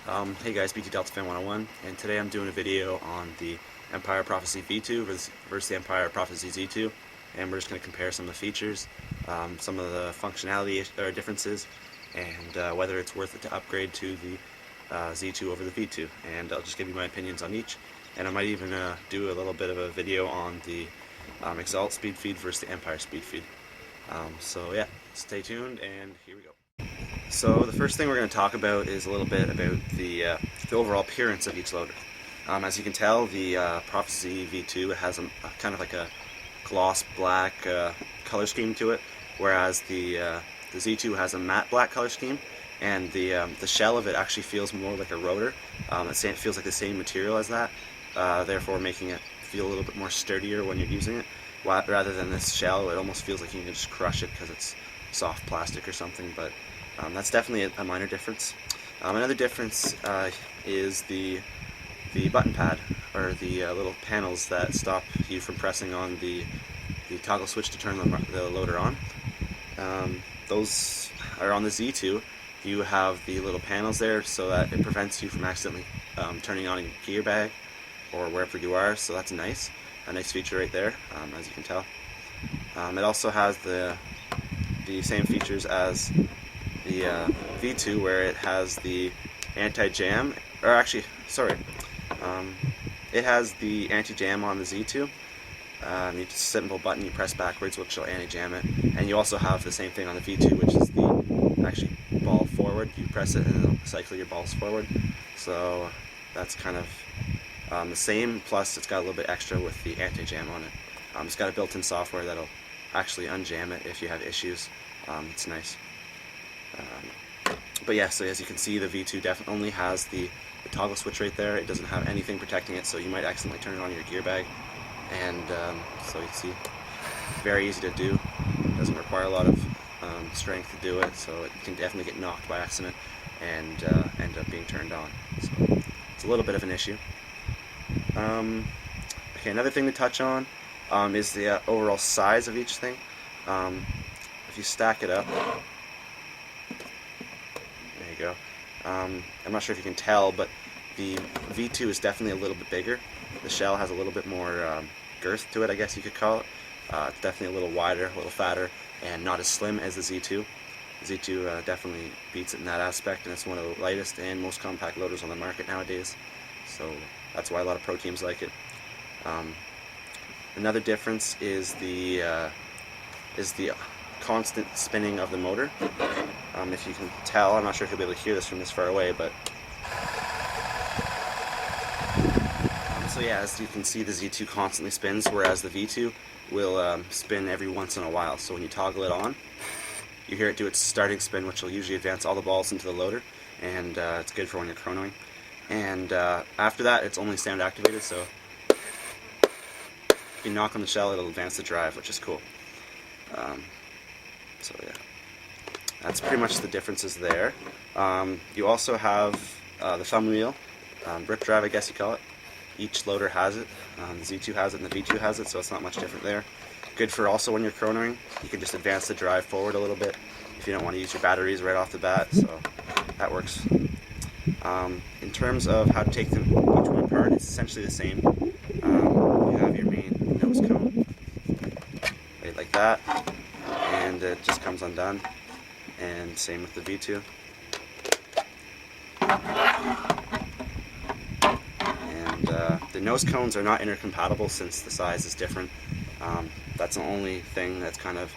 Hey guys, BT Delta Fan 101, and today I'm doing a video on the Empire Prophecy V2 versus the Empire Prophecy Z2, and we're just going to compare some of the features, some of the functionality or differences, and whether it's worth it to upgrade to the Z2 over the V2. And I'll just give you my opinions on each, and I might even do a little bit of a video on the Exalt speed feed versus the Empire speed feed. So yeah, stay tuned, and here we go. So the first thing we're going to talk about is a little bit about the overall appearance of each loader. As you can tell, the Prophecy V2 has a kind of like a gloss black color scheme to it, whereas the Z2 has a matte black color scheme, and the shell of it actually feels more like a rotor. It feels like the same material as that, therefore making it feel a little bit more sturdier when you're using it. Rather than this shell, it almost feels like you can just crush it because it's soft plastic or something, but that's definitely a minor difference. Another difference is the button pad, or the little panels that stop you from pressing on the toggle switch to turn the loader on. Those are on the Z2. You have the little panels there so that it prevents you from accidentally turning on your gear bag or wherever you are, so that's nice. A nice feature right there, as you can tell. It also has the same features as the V2, where it has the anti-jam, or actually, sorry, it has the anti-jam on the Z2. You just simple button, you press backwards, which will anti-jam it, and you also have the same thing on the V2, which is the actually ball forward. You press it and it'll cycle your balls forward. So that's kind of the same, plus it's got a little bit extra with the anti-jam on it. It's got a built-in software that'll actually unjam it if you have issues. It's nice. But yeah, so as you can see, the V2 definitely only has the toggle switch right there. It doesn't have anything protecting it, so you might accidentally turn it on your gear bag. And so you see, very easy to do. It doesn't require a lot of strength to do it, so it can definitely get knocked by accident and end up being turned on. So it's a little bit of an issue. Okay, another thing to touch on is the overall size of each thing. If you stack it up, there you go. I'm not sure if you can tell, but the V2 is definitely a little bit bigger. The shell has a little bit more girth to it, I guess you could call it. It's definitely a little wider, a little fatter, and not as slim as the Z2. The Z2 definitely beats it in that aspect, and it's one of the lightest and most compact loaders on the market nowadays. So that's why a lot of pro teams like it. Another difference is the constant spinning of the motor. If you can tell, I'm not sure if you'll be able to hear this from this far away, but so yeah, as you can see, the Z2 constantly spins, whereas the V2 will spin every once in a while. So when you toggle it on, you hear it do its starting spin, which will usually advance all the balls into the loader, and it's good for when you're chronoing. And after that, it's only sound activated, so if you knock on the shell, it'll advance the drive, which is cool. So yeah, that's pretty much the differences there. You also have the thumb wheel, brick drive, I guess you call it. Each loader has it. The Z2 has it and the V2 has it, so it's not much different there. Good for also when you're chronoing. You can just advance the drive forward a little bit if you don't want to use your batteries right off the bat, so that works. In terms of how to take them each one apart, it's essentially the same. You have your main nose cone, right like that, and it just comes undone. And same with the V2. And the nose cones are not intercompatible since the size is different. That's the only thing that's kind of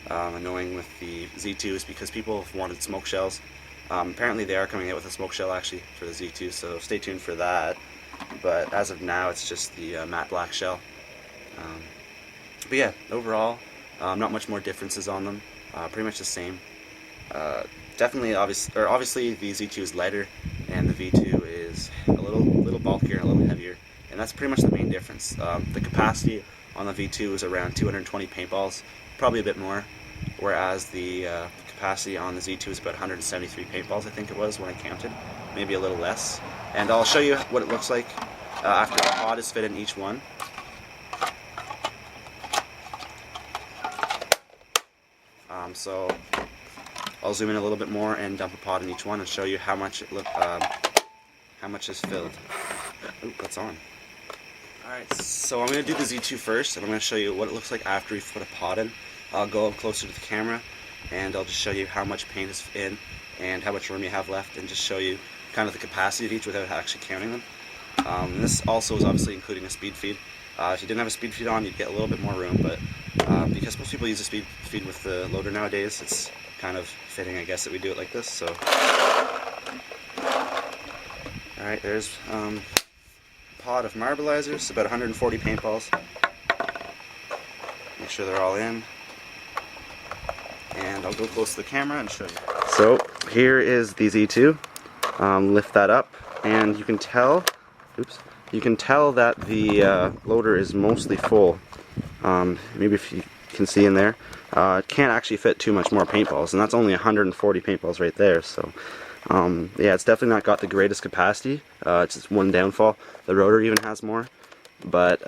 annoying with the Z2, is because people have wanted smoke shells. Apparently they are coming out with a smoke shell actually for the Z2, so stay tuned for that. But as of now, it's just the matte black shell. But yeah, overall, not much more differences on them. Pretty much the same. Definitely, obviously, the Z2 is lighter, and the V2 is a little bulkier and a little heavier, and that's pretty much the main difference. The capacity on the V2 is around 220 paintballs, probably a bit more, whereas the capacity on the Z2 is about 173 paintballs, I think it was when I counted, maybe a little less. And I'll show you what it looks like after the pod is fit in each one. So I'll zoom in a little bit more and dump a pod in each one and show you how much it how much is filled. Oop, that's on. Alright, so I'm going to do the Z2 first, and I'm going to show you what it looks like after we put a pod in. I'll go up closer to the camera, and I'll just show you how much paint is in, and how much room you have left, and just show you kind of the capacity of each without actually counting them. This also is obviously including a speed feed. If you didn't have a speed feed on, you'd get a little bit more room, but because most people use a speed feed with the loader nowadays, it's kind of fitting, I guess, that we do it like this. So, alright, there's a pod of marbleizers, about 140 paintballs. Make sure they're all in. And I'll go close to the camera and show you. So, here is the Z2. Lift that up, and you can tell, you can tell that the loader is mostly full. Maybe if you can see in there, it can't actually fit too much more paintballs, and that's only 140 paintballs right there. So yeah, it's definitely not got the greatest capacity. It's just one downfall. The rotor even has more, but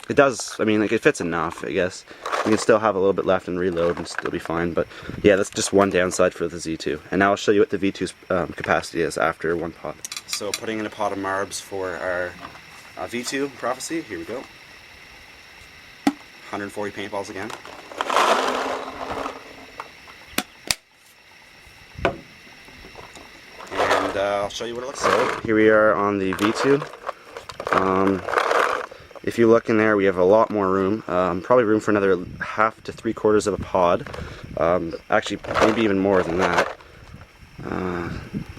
it does, I mean, like, it fits enough, I guess. You can still have a little bit left and reload and still be fine, but yeah, that's just one downside for the Z2. And now I'll show you what the V2's capacity is after one pod. So putting in a pot of marbs for our V2 Prophecy, here we go. 140 paintballs again. And I'll show you what it looks like. So here we are on the V2. If you look in there, we have a lot more room. Probably room for another half to 3/4 of a pod. Actually, maybe even more than that. I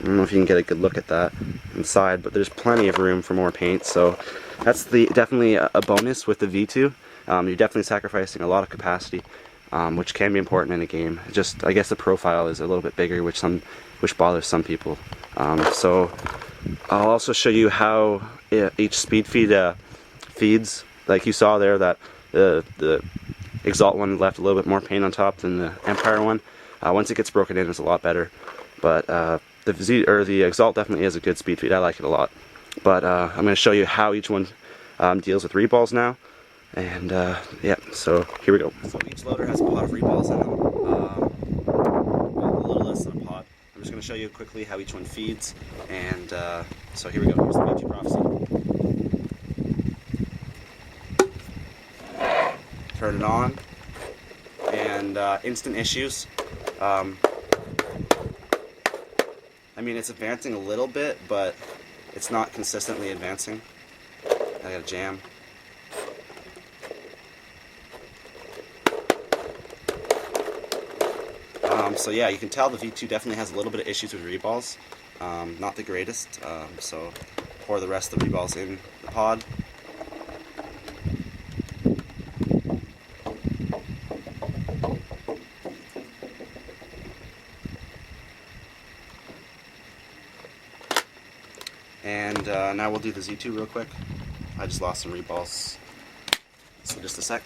don't know if you can get a good look at that inside, but there's plenty of room for more paint. So that's definitely a bonus with the V2. You're definitely sacrificing a lot of capacity, which can be important in a game. Just, I guess the profile is a little bit bigger, which bothers some people. So I'll also show you how each speed feed feeds. Like you saw there, that the Exalt one left a little bit more paint on top than the Empire one. Once it gets broken in, it's a lot better. But the Exalt definitely is a good speed feed. I like it a lot. But I'm going to show you how each one deals with reballs now. And yeah, so here we go. So each loader has a pod of reballs in them. Well, a little less than a pod. I'm just going to show you quickly how each one feeds. And so here we go. Here's the V2 Prophecy. Turn it on. And instant issues. I mean, it's advancing a little bit, but it's not consistently advancing. I got a jam. So yeah, you can tell the V2 definitely has a little bit of issues with reballs. Not the greatest. So pour the rest of the reballs in the pod. And now we'll do the Z2 real quick. I just lost some reballs, so just a sec.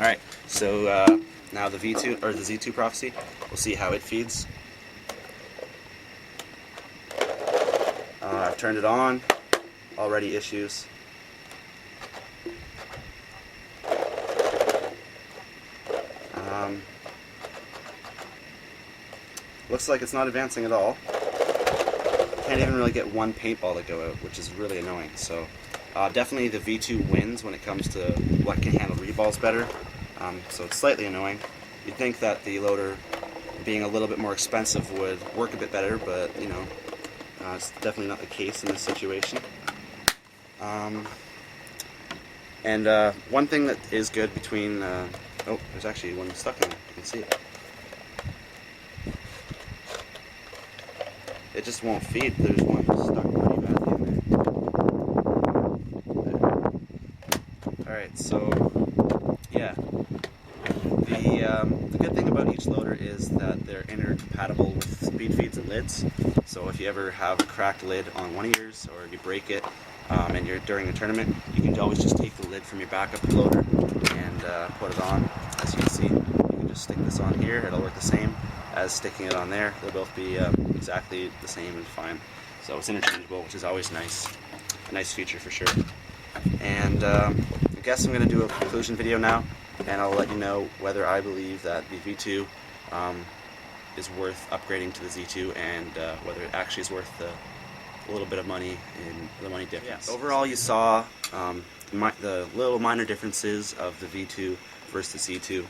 Alright, so now the V2, or the Z2 Prophecy, we'll see how it feeds. I've turned it on, already issues. Looks like it's not advancing at all. Can't even really get one paintball to go out, which is really annoying. So definitely the V2 wins when it comes to what can handle reballs better. So it's slightly annoying. You'd think that the loader, being a little bit more expensive, would work a bit better, but you know, it's definitely not the case in this situation. And one thing that is good between, oh, there's actually one stuck in there. You can see it. It just won't feed. There's one stuck pretty badly in there. Alright, so yeah. The good thing about each loader is that they're intercompatible with speed feeds and lids. So if you ever have a cracked lid on one of yours, or you break it and you're during a tournament, you can always just take the lid from your backup loader and put it on. As you can see, you can just stick this on here. It'll work the same as sticking it on there. They'll both be exactly the same and fine. So it's interchangeable, which is always nice. A nice feature for sure. And I guess I'm going to do a conclusion video now. and I'll let you know whether I believe that the V2 is worth upgrading to the Z2 and whether it actually is worth a little bit of money in the money difference. Yeah, overall, you saw the little minor differences of the V2 versus the Z2.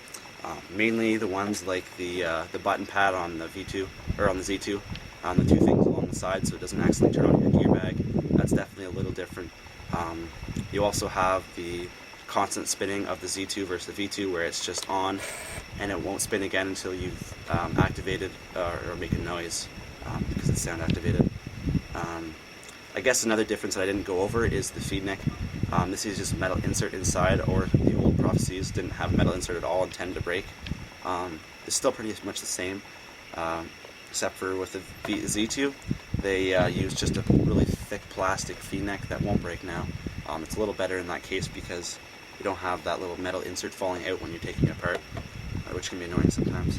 Mainly the ones like the button pad on the V2 or on the Z2, the two things along the side, so it doesn't accidentally turn on your gear bag. That's definitely a little different. You also have the constant spinning of the Z2 versus the V2, where it's just on and it won't spin again until you've activated or make a noise because it's sound activated. I guess another difference that I didn't go over is the feed neck. This is just metal insert inside, or the old Prophecies didn't have metal insert at all and tended to break. It's still pretty much the same, except for with the Z2, they use just a really thick plastic feed neck that won't break now. It's a little better in that case because you don't have that little metal insert falling out when you're taking it apart, which can be annoying sometimes.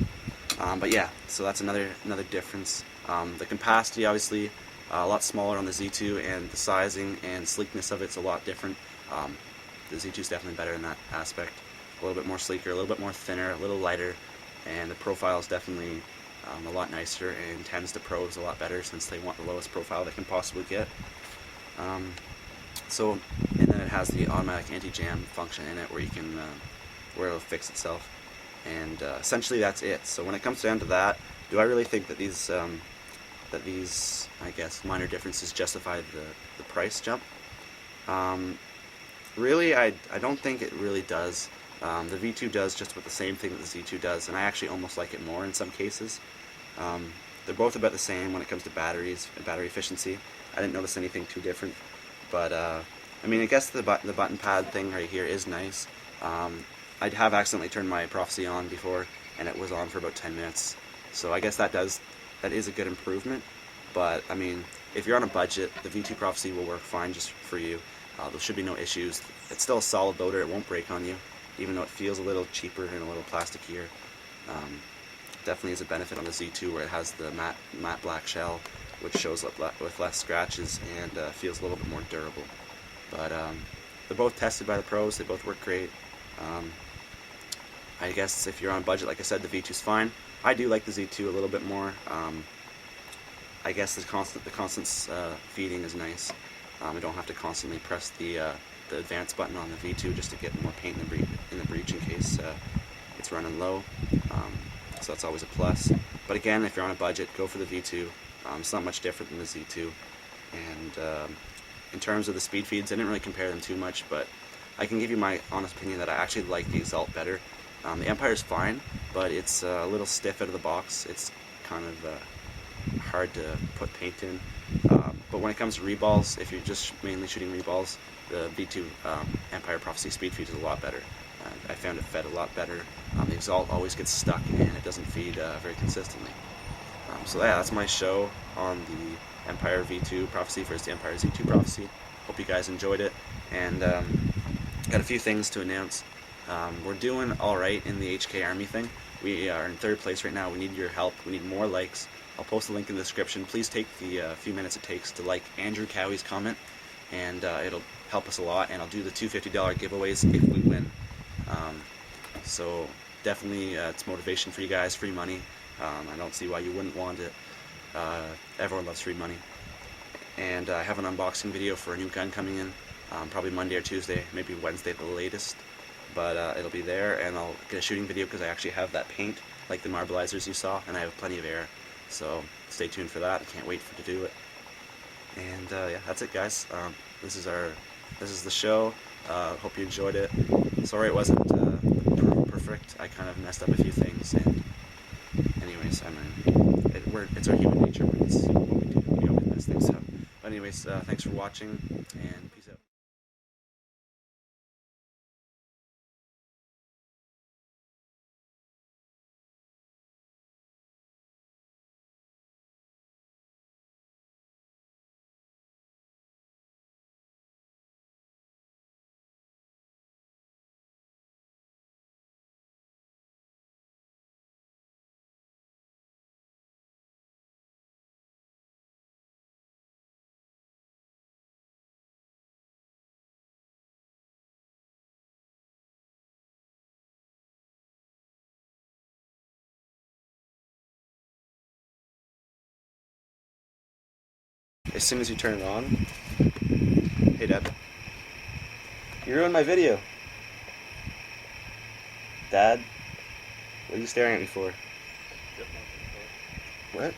But yeah, so that's another difference. The capacity, obviously, a lot smaller on the Z2, and the sizing and sleekness of it's a lot different. The Z2 is definitely better in that aspect. A little bit more sleeker, a little bit more thinner, a little lighter, and the profile is definitely a lot nicer and tends to pros a lot better since they want the lowest profile they can possibly get. And then it has the automatic anti-jam function in it where you can, where it'll fix itself. And essentially that's it. So when it comes down to that, do I really think that these, I guess, minor differences justify the price jump? Really, I don't think it really does. The V2 does just about the same thing that the Z2 does, and I actually almost like it more in some cases. They're both about the same when it comes to batteries and battery efficiency. I didn't notice anything too different, but I mean, I guess the button pad thing right here is nice. I have accidentally turned my Prophecy on before, and it was on for about 10 minutes. So I guess that is a good improvement. But I mean, if you're on a budget, the V2 Prophecy will work fine just for you. There should be no issues. It's still a solid loader, it won't break on you, even though it feels a little cheaper and a little plasticier. Definitely is a benefit on the Z2 where it has the matte black shell, which shows up with less scratches and feels a little bit more durable. But they're both tested by the pros, they both work great. I guess if you're on budget, like I said, the V2's fine. I do like the Z2 a little bit more. I guess the constant feeding is nice. I don't have to constantly press the advanced button on the V2 just to get more paint in the breech in case it's running low. So that's always a plus. But again, if you're on a budget, go for the V2. It's not much different than the Z2. And in terms of the speed feeds, I didn't really compare them too much, but I can give you my honest opinion that I actually like the Exalt better. The Empire's fine, but it's a little stiff out of the box. It's kind of hard to put paint in. But when it comes to reballs, if you're just mainly shooting reballs, the V2 Empire Prophecy speed feed is a lot better. I found it fed a lot better. The Exalt always gets stuck and it doesn't feed very consistently. So yeah, that's my show on the Empire V2 Prophecy versus the Empire Z2 Prophecy. Hope you guys enjoyed it, and got a few things to announce. We're doing alright in the HK Army thing. We are in 3rd place right now. We need your help. We need more likes. I'll post a link in the description. Please take the few minutes it takes to like Andrew Cowie's comment, and it'll help us a lot, and I'll do the $250 giveaways if we win. So definitely it's motivation for you guys, free money. I don't see why you wouldn't want it. Everyone loves free money. And I have an unboxing video for a new gun coming in, probably Monday or Tuesday, maybe Wednesday at the latest. But it'll be there, and I'll get a shooting video because I actually have that paint, like the marbleizers you saw, and I have plenty of air. So stay tuned for that. I can't wait to do it. And yeah, that's it, guys. This is the show. Hope you enjoyed it. Sorry it wasn't perfect. I kind of messed up a few things, and anyways, I mean, it's our human nature. It's what we do. We always mess things up. But anyways, thanks for watching, and peace out. as soon as you turn it on. Hey, Dad. You ruined my video. Dad? What are you staring at me for? What?